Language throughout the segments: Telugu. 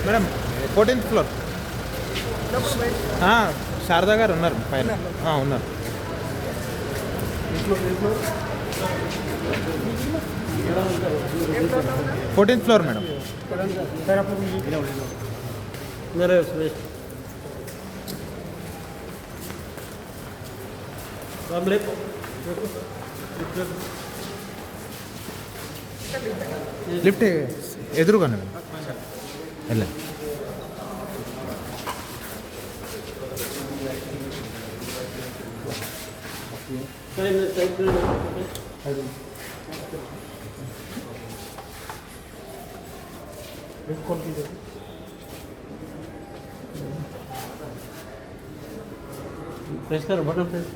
మేడం 14th ఫ్లోర్ శారదా గారు ఉన్నారు పైన ఉన్నారు. 14th floor madam. లిఫ్ట్ ఎదురుగానే వెళ్ళండి. प्रेस करो button press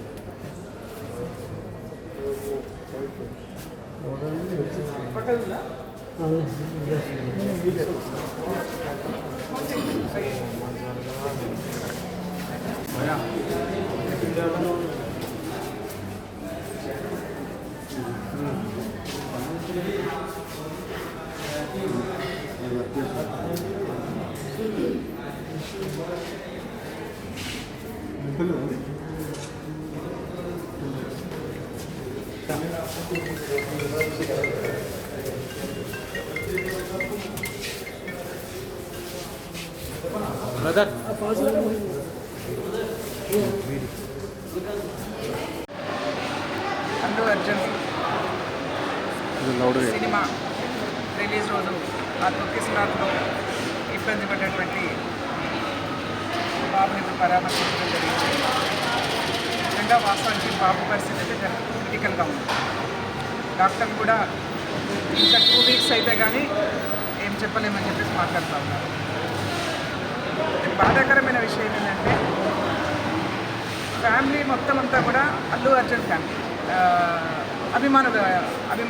brother Allu Arjun cinema release రోజు ఆ తొక్కిసలాట్లో ఇబ్బంది పడినటువంటి బాబుని పరామర్శించడం జరిగింది. నిజంగా వాస్తవానికి బాబు పరిస్థితి అయితే క్రిటికల్గా ఉంది. డాక్టర్లు కూడా ఇంకా 2 వీక్స్ అయితే కానీ ఏం చెప్పలేమని చెప్పేసి మాట్లాడుతూ ఉన్నారు. బాధాకరమైన విషయం ఏంటంటే ఫ్యామిలీ మొత్తం అంతా కూడా అల్లు అర్జున్ ఫ్యామిలీ అభిమానులు ఇది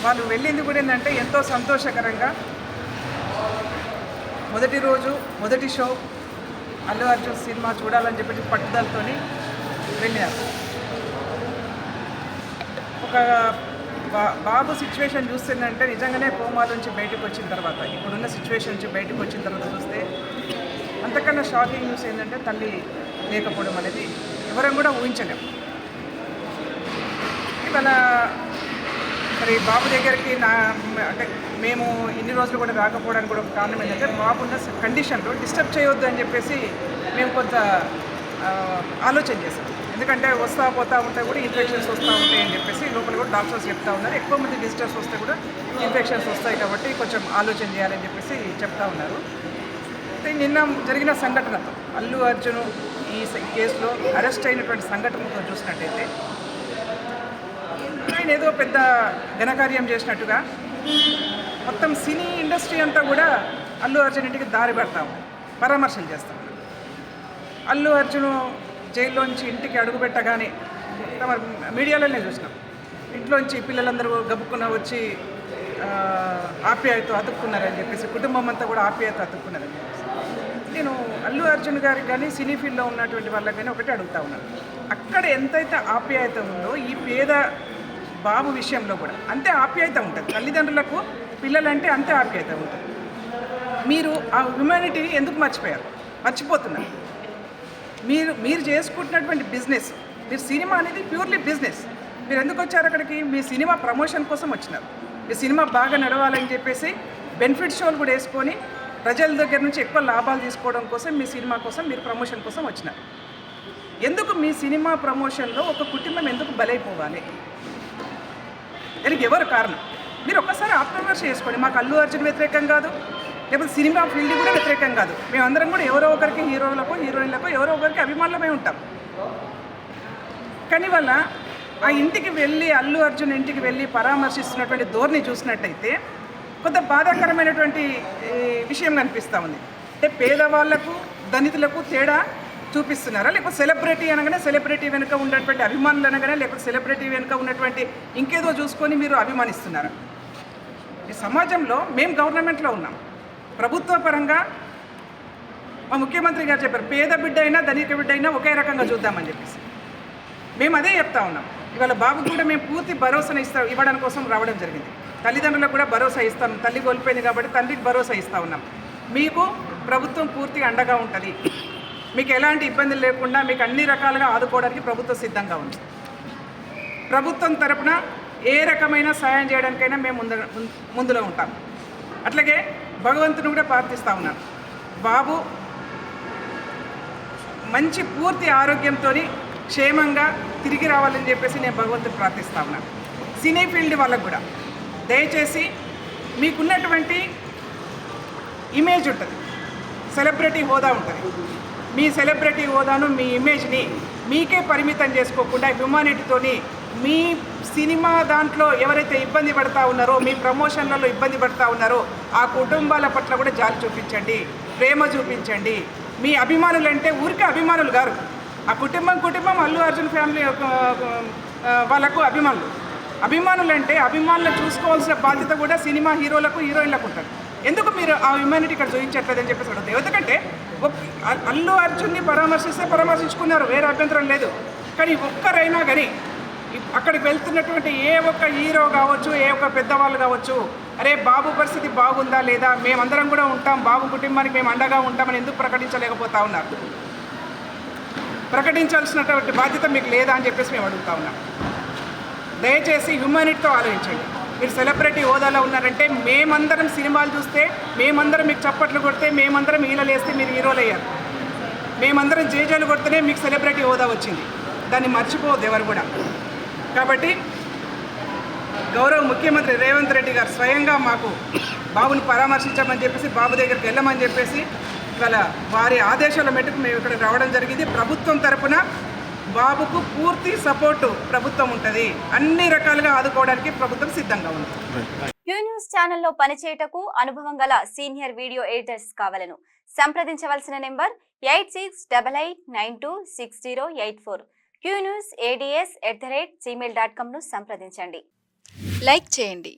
వాళ్ళు వెళ్ళింది కూడా ఏంటంటే ఎంతో సంతోషకరంగా మొదటి రోజు మొదటి షో అల్లు అర్జున్ సినిమా చూడాలని చెప్పి పట్టుదలతో వెళ్ళారు. ఒక బాబు సిచ్యువేషన్ చూస్తుందంటే నిజంగానే కోమాల నుంచి బయటకు వచ్చిన తర్వాత ఇప్పుడున్న సిచ్యువేషన్ నుంచి బయటకు వచ్చిన తర్వాత చూస్తే అంతకన్నా షాకింగ్ న్యూస్ ఏంటంటే తల్లి లేకపోవడం అనేది ఎవరం కూడా ఊహించలేము. ఇవాళ మరి బాబు దగ్గరికి అంటే మేము ఇన్ని రోజులు కూడా రాకపోవడానికి కూడా కారణం ఏంటంటే బాబు ఉన్న కండిషన్లో డిస్టర్బ్ చేయొద్దు అని చెప్పేసి మేము కొంత ఆలోచన చేసాం. ఎందుకంటే వస్తూ పోతూ ఉంటే కూడా ఇన్ఫెక్షన్స్ వస్తూ ఉంటాయి అని చెప్పేసి లోపల కూడా డాక్టర్స్ చెప్తా ఉన్నారు. ఎక్కువ మంది విజిటర్స్ వస్తే కూడా ఇన్ఫెక్షన్స్ వస్తాయి కాబట్టి కొంచెం ఆలోచన చేయాలని చెప్పేసి చెప్తా ఉన్నారు. అయితే నిన్న జరిగిన సంఘటనతో అల్లు అర్జున్ ఈ కేసులో అరెస్ట్ అయినటువంటి సంఘటనతో చూసినట్టయితే ఆయన ఏదో పెద్ద ఘనకార్యం చేసినట్టుగా మొత్తం సినీ ఇండస్ట్రీ అంతా కూడా అల్లు అర్జున్ ఇంటికి దారి పెడతాము, పరామర్శలు చేస్తాము. అల్లు అర్జున్ జైల్లోంచి ఇంటికి అడుగుపెట్టగానే తమ మీడియాలోనే చూసినాం. ఇంట్లోంచి పిల్లలందరూ గబుక్కున వచ్చి ఆప్యాయత అతుక్కున్నారని చెప్పేసి కుటుంబం అంతా కూడా ఆప్యాయత అతుక్కున్నారని చెప్పేసి నేను అల్లు అర్జున్ గారికి కానీ సినీ ఫీల్డ్లో ఉన్నటువంటి వాళ్ళకి కానీ ఒకటి అడుగుతా ఉన్నాను. అక్కడ ఎంతైతే ఆప్యాయత ఉందో ఈ పేద బాబు విషయంలో కూడా అంతే ఆప్యాయత ఉంటుంది. తల్లిదండ్రులకు పిల్లలంటే అంతే ఆప్యాయత ఉంటుంది. మీరు ఆ హ్యుమానిటీని ఎందుకు మర్చిపోతున్నారు? మీరు చేసుకుంటున్నటువంటి బిజినెస్, మీరు సినిమా అనేది ప్యూర్లీ బిజినెస్. మీరు ఎందుకు వచ్చారు అక్కడికి? మీ సినిమా ప్రమోషన్ కోసం వచ్చినారు. మీ సినిమా బాగా నడవాలని చెప్పేసి బెనిఫిట్ షోలు కూడా వేసుకొని ప్రజల దగ్గర నుంచి ఎక్కువ లాభాలు తీసుకోవడం కోసం మీ సినిమా కోసం మీరు ప్రమోషన్ కోసం వచ్చినారు. ఎందుకు మీ సినిమా ప్రమోషన్లో ఒక కుటుంబం ఎందుకు బలైపోవాలి? దానికి ఎవరు కారణం? మీరు ఒక్కసారి ఆత్మవిమర్శ చేసుకోండి. మాకు అల్లు అర్జున్ వ్యతిరేకం కాదు, లేకపోతే సినిమా ఫీల్డ్ కూడా వ్యతిరేకం కాదు. మేమందరం కూడా ఎవరో ఒకరికి హీరోలకు హీరోయిన్లకు ఎవరో ఒకరికి అభిమానులమే ఉంటాం. కానీ వాళ్ళ ఆ ఇంటికి వెళ్ళి అల్లు అర్జున్ ఇంటికి వెళ్ళి పరామర్శిస్తున్నటువంటి ధోరణి చూసినట్టయితే కొంత బాధాకరమైనటువంటి విషయం కనిపిస్తూ ఉంది. అంటే పేదవాళ్లకు దళితులకు తేడా చూపిస్తున్నారా? లేకపోతే సెలబ్రిటీ అనగానే సెలబ్రిటీ వెనుక ఉన్నటువంటి అభిమానులు అనగానే లేకపోతే సెలబ్రిటీ వెనుక ఉన్నటువంటి ఇంకేదో చూసుకొని మీరు అభిమానిస్తున్నారా? ఈ సమాజంలో మేము గవర్నమెంట్లో ఉన్నాం, ప్రభుత్వ పరంగా మా ముఖ్యమంత్రి గారు చెప్పారు పేద బిడ్డ అయినా ధనిక బిడ్డ అయినా ఒకే రకంగా చూద్దామని చెప్పేసి మేము అదే చెప్తా ఉన్నాం. ఇవాళ బాబు కూడా మేము పూర్తి భరోసాను ఇవ్వడం కోసం రావడం జరిగింది. తల్లిదండ్రులకు కూడా భరోసా ఇస్తాం. తల్లి కోల్పోయింది కాబట్టి తండ్రికి భరోసా ఇస్తూ ఉన్నాం. మీకు ప్రభుత్వం పూర్తిగా అండగా ఉంటుంది. మీకు ఎలాంటి ఇబ్బందులు లేకుండా మీకు అన్ని రకాలుగా ఆదుకోవడానికి ప్రభుత్వం సిద్ధంగా ఉంది. ప్రభుత్వం తరపున ఏ రకమైన సహాయం చేయడానికైనా మేము ముందులో ఉంటాం. అట్లాగే భగవంతుని కూడా ప్రార్థిస్తూ ఉన్నాం. బాబు మంచి పూర్తి ఆరోగ్యంతో క్షేమంగా తిరిగి రావాలని చెప్పేసి నేను భగవంతుని ప్రార్థిస్తూ ఉన్నాను. సినీ ఫీల్డ్ వాళ్ళకు కూడా దయచేసి మీకున్నటువంటి ఇమేజ్ ఉంటుంది, సెలబ్రిటీ హోదా ఉంటుంది. మీ సెలబ్రిటీ హోదాను మీ ఇమేజ్ని మీకే పరిమితం చేసుకోకుండా హ్యూమానిటీతోని మీ సినిమా దాంట్లో ఎవరైతే ఇబ్బంది పడతా ఉన్నారో, మీ ప్రమోషన్లలో ఇబ్బంది పడతా ఉన్నారో ఆ కుటుంబాల పట్ల కూడా జాలి చూపించండి, ప్రేమ చూపించండి. మీ అభిమానులు అంటే ఊరికే అభిమానులు గారు, ఆ కుటుంబం అల్లు అర్జున్ ఫ్యామిలీ వాళ్ళకు అభిమానులు అంటే అభిమానులను చూసుకోవాల్సిన బాధ్యత కూడా సినిమా హీరోలకు హీరోయిన్లకు ఉంటుంది. ఎందుకు మీరు ఆ హ్యూమానిటీ ఇక్కడ చూపించట్లేదని చెప్పేసి అడుగుతారు. ఎందుకంటే అల్లు అర్జున్ని పరామర్శించుకున్నారు, వేరే అభ్యంతరం లేదు. కానీ ఒక్కరైనా కానీ అక్కడికి వెళ్తున్నటువంటి ఏ ఒక్క హీరో కావచ్చు, ఏ ఒక్క పెద్దవాళ్ళు కావచ్చు, అరే బాబు పరిస్థితి బాగుందా లేదా, మేమందరం కూడా ఉంటాం, బాబు కుటుంబానికి మేము అండగా ఉంటామని ఎందుకు ప్రకటించలేకపోతా ఉన్నారు? ప్రకటించాల్సినటువంటి బాధ్యత మీకు లేదా అని చెప్పేసి మేము అడుగుతా ఉన్నాం. దయచేసి హ్యూమానిటీతో ఆలోచించండి. మీరు సెలబ్రిటీ హోదాలో ఉన్నారంటే మేమందరం సినిమాలు చూస్తే, మేమందరం మీకు చప్పట్లు కొడితే, మేమందరం ఈలలు వేస్తే మీరు హీరోలు అయ్యారు. మేమందరం జేజేలు కొడితేనే మీకు సెలబ్రిటీ హోదా వచ్చింది. దాన్ని మర్చిపోవద్దు ఎవరు కూడా. కాబట్టి గౌరవ ముఖ్యమంత్రి రేవంత్ రెడ్డి గారు స్వయంగా మాకు బాబుని పరామర్శించమని చెప్పేసి, బాబు దగ్గరికి వెళ్ళమని చెప్పేసి ఇవాళ వారి ఆదేశాల మేరకు మేము ఇక్కడికి రావడం జరిగింది. ప్రభుత్వం తరపున బాబుకు పూర్తి సపోర్టు ప్రభుత్వం ఉంటుంది. అన్ని రకాలుగా ఆదుకోవడానికి ప్రభుత్వం సిద్ధంగా ఉంది. క్యూ న్యూస్ ఛానల్లో పనిచేయటకు అనుభవం గల సీనియర్ వీడియో ఎడిటర్స్ కావాలను సంప్రదించవలసిన నెంబర్ 8688926084. qnewsads@gmail.com ను సంప్రదించండి. లైక్ చేయండి,